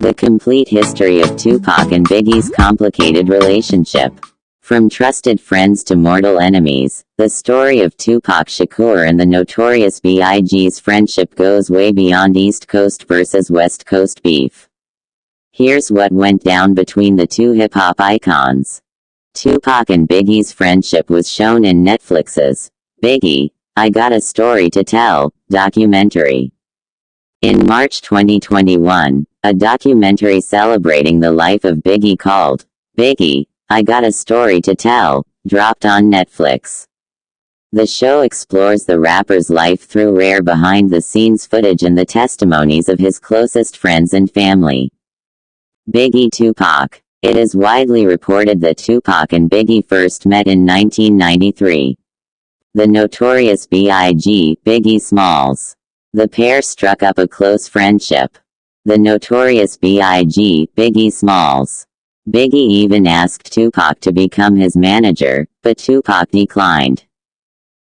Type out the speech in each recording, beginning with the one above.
The complete history of Tupac and Biggie's complicated relationship. From trusted friends to mortal enemies, the story of Tupac Shakur and the Notorious B.I.G.'s friendship goes way beyond East Coast versus West Coast beef. Here's what went down between the two hip-hop icons. Tupac and Biggie's friendship was shown in Netflix's Biggie, I Got a Story to Tell documentary. In March 2021, a documentary celebrating the life of Biggie called Biggie, I Got a Story to Tell dropped on Netflix. The show explores the rapper's life through rare behind-the-scenes footage and the testimonies of his closest friends and family. Biggie Tupac. It is widely reported that Tupac and Biggie first met in 1993. The Notorious B.I.G. Biggie Smalls. The pair struck up a close friendship. The Notorious B.I.G. Biggie Smalls. Biggie even asked Tupac to become his manager, but Tupac declined.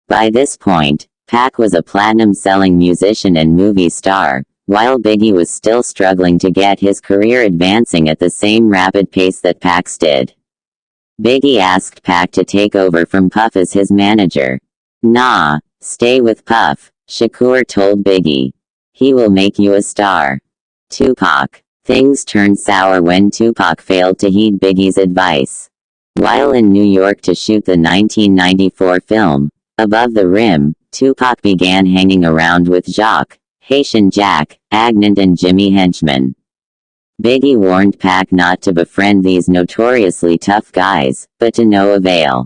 By this point, Pac was a platinum-selling musician and movie star, while Biggie was still struggling to get his career advancing at the same rapid pace that Pac's did. Biggie asked Pac to take over from Puff as his manager. "Nah, stay with Puff," Shakur told Biggie. "He will make you a star." Tupac. Things turned sour when Tupac failed to heed Biggie's advice. While in New York to shoot the 1994 film, Above the Rim, Tupac began hanging around with Jacques, Haitian Jack, Agnant and Jimmy Henchman. Biggie warned Pac not to befriend these notoriously tough guys, but to no avail.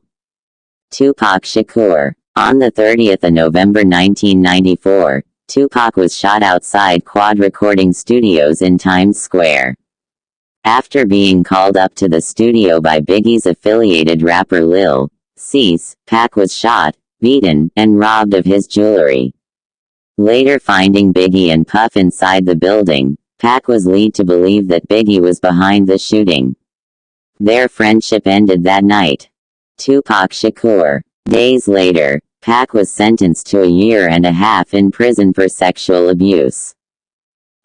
Tupac Shakur. On the 30th of November 1994, Tupac was shot outside Quad Recording Studios in Times Square. After being called up to the studio by Biggie's affiliated rapper Lil Cease, Pac was shot, beaten, and robbed of his jewelry. Later finding Biggie and Puff inside the building, Pac was led to believe that Biggie was behind the shooting. Their friendship ended that night. Tupac Shakur. Days later, Pac was sentenced to a year and a half in prison for sexual abuse.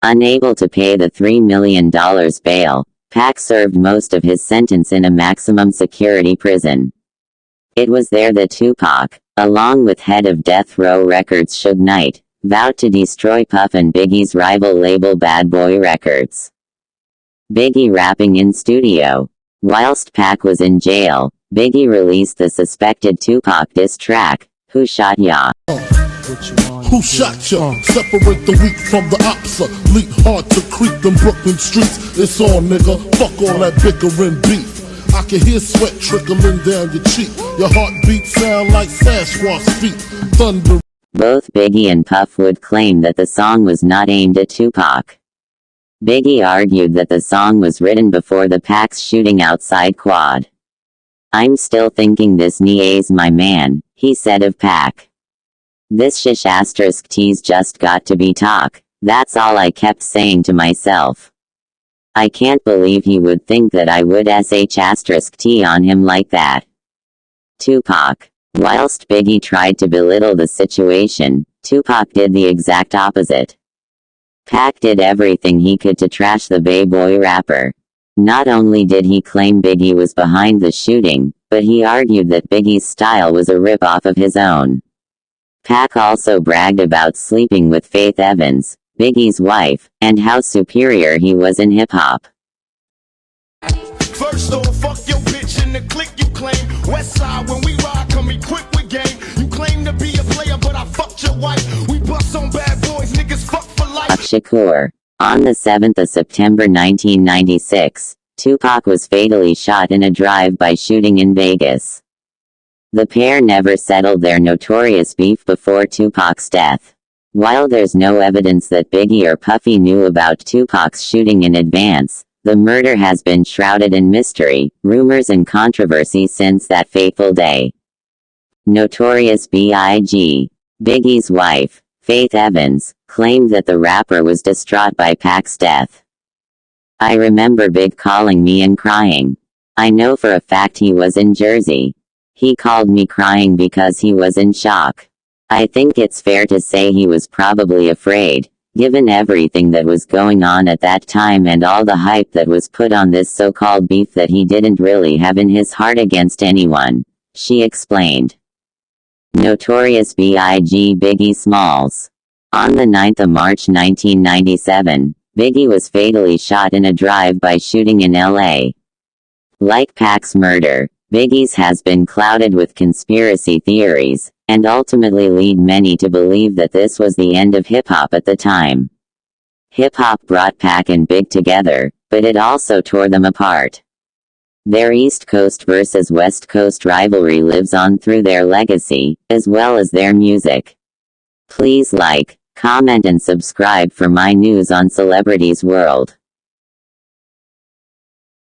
Unable to pay the $3 million bail, Pac served most of his sentence in a maximum security prison. It was there that Tupac, along with head of Death Row Records Suge Knight, vowed to destroy Puff and Biggie's rival label Bad Boy Records. Biggie rapping in studio. Whilst Pac was in jail, Biggie released the suspected Tupac diss track, Who Shot Ya? Who shot ya? Separate the weak from the opsa. Leap hard to creep them Brooklyn streets. It's on, nigga. Fuck all that bickering beef. I can hear sweat trickling down your cheek. Your heartbeat sound like Sasquatch feet. Thunder. Both Biggie and Puff would claim that the song was not aimed at Tupac. Biggie argued that the song was written before the Pac's shooting outside Quad. "I'm still thinking this Nie's my man," he said of Pac. "This shish asterisk T's just got to be talk, that's all I kept saying to myself. I can't believe he would think that I would sh asterisk T on him like that." Tupac. Whilst Biggie tried to belittle the situation, Tupac did the exact opposite. Pac did everything he could to trash the Bay Boy rapper. Not only did he claim Biggie was behind the shooting, but he argued that Biggie's style was a rip-off of his own. Pac also bragged about sleeping with Faith Evans, Biggie's wife, and how superior he was in hip-hop. First off, fuck your bitch in the clique you claim. West side when we ride, come equipped with game. You claim to be a player, but I fucked your wife. We bust on bad boys, niggas fuck for life. Shakur. On the 7th of September 1996, Tupac was fatally shot in a drive-by shooting in Vegas. The pair never settled their notorious beef before Tupac's death. While there's no evidence that Biggie or Puffy knew about Tupac's shooting in advance, the murder has been shrouded in mystery, rumors and controversy since that fateful day. Notorious B.I.G. Biggie's wife, Faith Evans, claimed that the rapper was distraught by Pac's death. "I remember Big calling me and crying. I know for a fact he was in Jersey. He called me crying because he was in shock. I think it's fair to say he was probably afraid. Given everything that was going on at that time and all the hype that was put on this so-called beef that he didn't really have in his heart against anyone, she explained. Notorious B.I.G. Biggie Smalls. On the 9th of March 1997, Biggie was fatally shot in a drive-by shooting in L.A. Like Pac's murder, Biggie's has been clouded with conspiracy theories, and ultimately lead many to believe that this was the end of hip-hop at the time. Hip-hop brought Pac and Big together, but it also tore them apart. Their East Coast versus West Coast rivalry lives on through their legacy, as well as their music. Please like, comment and subscribe for my news on Celebrities World.